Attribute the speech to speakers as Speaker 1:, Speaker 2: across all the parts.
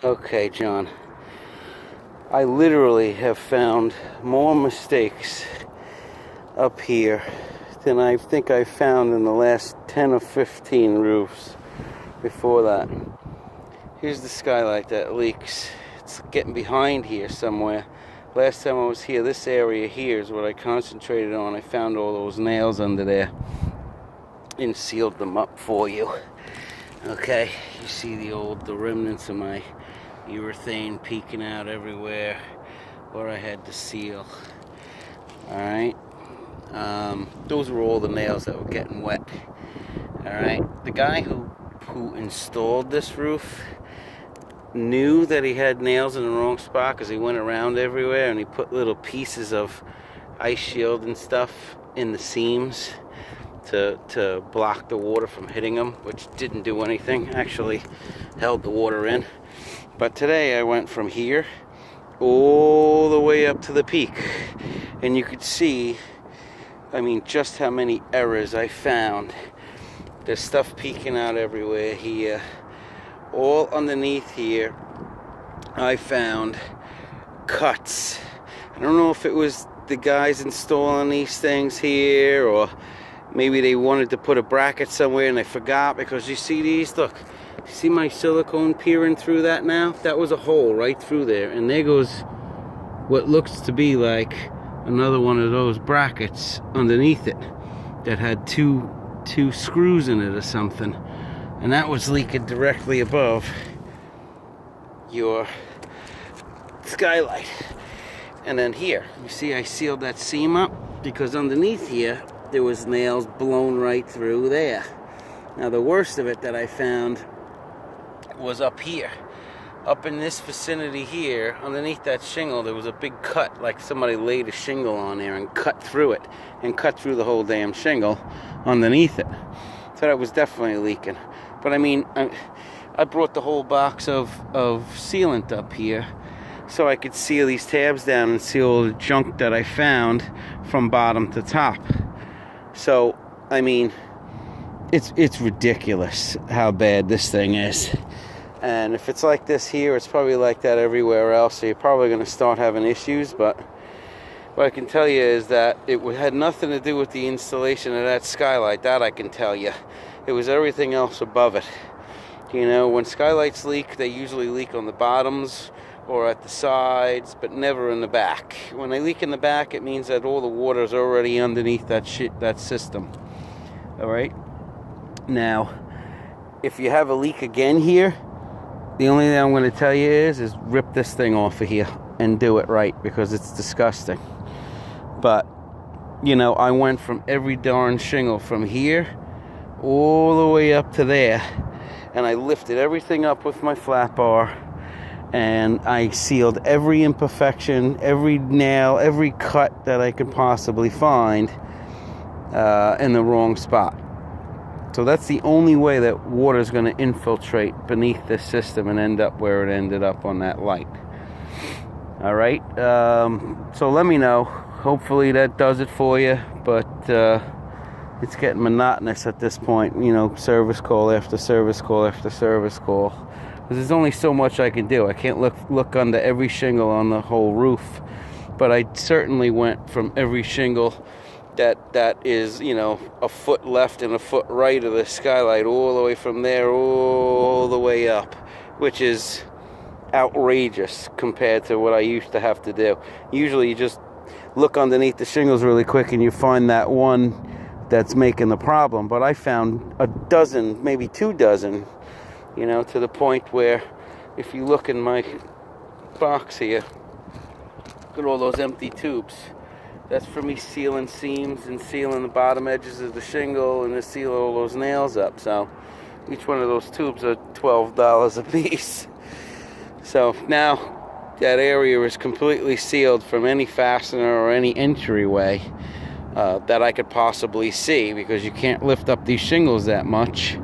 Speaker 1: Okay, John. I literally have found more mistakes up here than I think I found in the last 10 or 15 roofs before that. Here's the skylight that leaks. It's getting behind here somewhere. Last time I was here, this area here is what I concentrated on. I found all those nails under there and sealed them up for you. Okay, you see the remnants of my urethane peeking out everywhere where I had to seal. Alright, those were all the nails that were getting wet. Alright, the guy who installed this roof knew that he had nails in the wrong spot because he went around everywhere and he put little pieces of ice shield and stuff in the seams to block the water from hitting them, which didn't do anything, actually held the water in. But today I went from here all the way up to the peak, and you could see, I mean, just how many errors I found. There's stuff peeking out everywhere here. All underneath here I found cuts. I don't know if it was the guys installing these things here, or maybe they wanted to put a bracket somewhere and they forgot, because you see these, look, you see my silicone peering through that now? That was a hole right through there, and there goes what looks to be like another one of those brackets underneath it that had two screws in it or something, and that was leaking directly above your skylight. And then here, you see I sealed that seam up because underneath here there was nails blown right through there. Now the worst of it that I found was up here. Up in this vicinity here, underneath that shingle, there was a big cut, like somebody laid a shingle on there and cut through it, and cut through the whole damn shingle underneath it. So that was definitely leaking. But I mean, I brought the whole box of sealant up here so I could seal these tabs down and seal all the junk that I found from bottom to top. So, I mean, it's ridiculous how bad this thing is. And if it's like this here, it's probably like that everywhere else, so you're probably going to start having issues. But what I can tell you is that it had nothing to do with the installation of that skylight. That I can tell you. It was everything else above it. You know, when skylights leak, they usually leak on the bottoms or at the sides, but never in the back. When they leak in the back, it means that all the water is already underneath that system. All right. Now, if you have a leak again here, the only thing I'm going to tell you is rip this thing off of here and do it right, because it's disgusting. But, you know, I went from every darn shingle from here all the way up to there, and I lifted everything up with my flat bar, and I sealed every imperfection, every nail, every cut that I could possibly find in the wrong spot. So that's the only way that water is going to infiltrate beneath this system and end up where it ended up on that light. All right. So let me know. Hopefully that does it for you. But it's getting monotonous at this point. You know, service call after service call after service call. Because there's only so much I can do. I can't look under every shingle on the whole roof. But I certainly went from every shingle that is, you know, a foot left and a foot right of the skylight, all the way from there all the way up, which is outrageous compared to what I used to have to do. Usually you just look underneath the shingles really quick and you find that one that's making the problem, but I found a dozen, maybe 2 dozen, you know, to the point where if you look in my box here, look at all those empty tubes. That's for me sealing seams and sealing the bottom edges of the shingle and to seal all those nails up. So each one of those tubes are $12 a piece. So now that area is completely sealed from any fastener or any entryway that I could possibly see, because you can't lift up these shingles that much.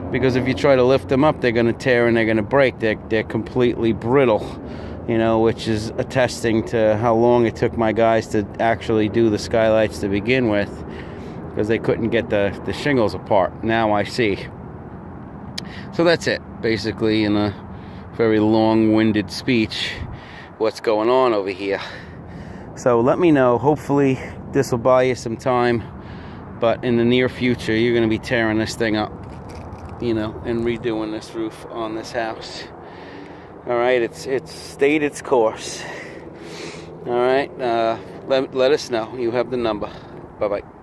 Speaker 1: Because if you try to lift them up, they're going to tear and they're going to break. They're completely brittle. You know, which is attesting to how long it took my guys to actually do the skylights to begin with, because they couldn't get the shingles apart. Now I see. So that's it, basically, in a very long-winded speech what's going on over here. So let me know. Hopefully this will buy you some time, but in the near future you're going to be tearing this thing up, you know, and redoing this roof on this house. All right, it's stayed its course. All right, let us know. You have the number. Bye-bye.